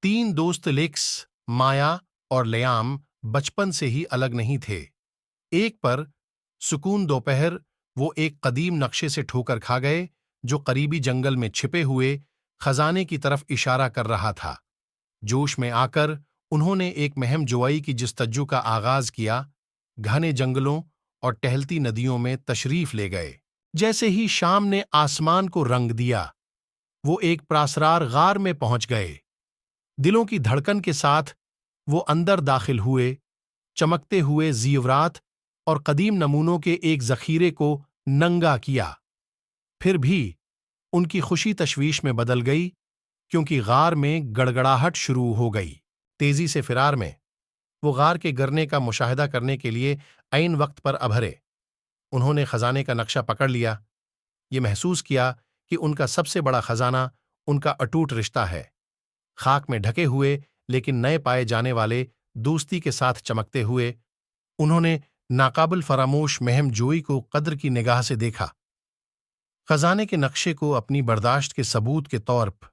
تین دوست لیکس، مایا اور لیام بچپن سے ہی الگ نہیں تھے۔ ایک پر سکون دوپہر وہ ایک قدیم نقشے سے ٹھوکر کھا گئے جو قریبی جنگل میں چھپے ہوئے خزانے کی طرف اشارہ کر رہا تھا۔ جوش میں آ کر انہوں نے ایک مہم جوئی کی جستجو کا آغاز کیا، گھنے جنگلوں اور ٹہلتی ندیوں میں تشریف لے گئے۔ جیسے ہی شام نے آسمان کو رنگ دیا، وہ ایک پراسرار غار میں پہنچ گئے۔ دلوں کی دھڑکن کے ساتھ وہ اندر داخل ہوئے، چمکتے ہوئے زیورات اور قدیم نمونوں کے ایک ذخیرے کو ننگا کیا۔ پھر بھی ان کی خوشی تشویش میں بدل گئی کیونکہ غار میں گڑگڑاہٹ شروع ہو گئی۔ تیزی سے فرار میں وہ غار کے گرنے کا مشاہدہ کرنے کے لیے عین وقت پر ابھرے۔ انہوں نے خزانے کا نقشہ پکڑ لیا، یہ محسوس کیا کہ ان کا سب سے بڑا خزانہ ان کا اٹوٹ رشتہ ہے، خاک میں ڈھکے ہوئے لیکن نئے پائے جانے والے دوستی کے ساتھ چمکتے ہوئے۔ انہوں نے ناقابل فراموش مہم جوئی کو قدر کی نگاہ سے دیکھا، خزانے کے نقشے کو اپنی برداشت کے ثبوت کے طور پر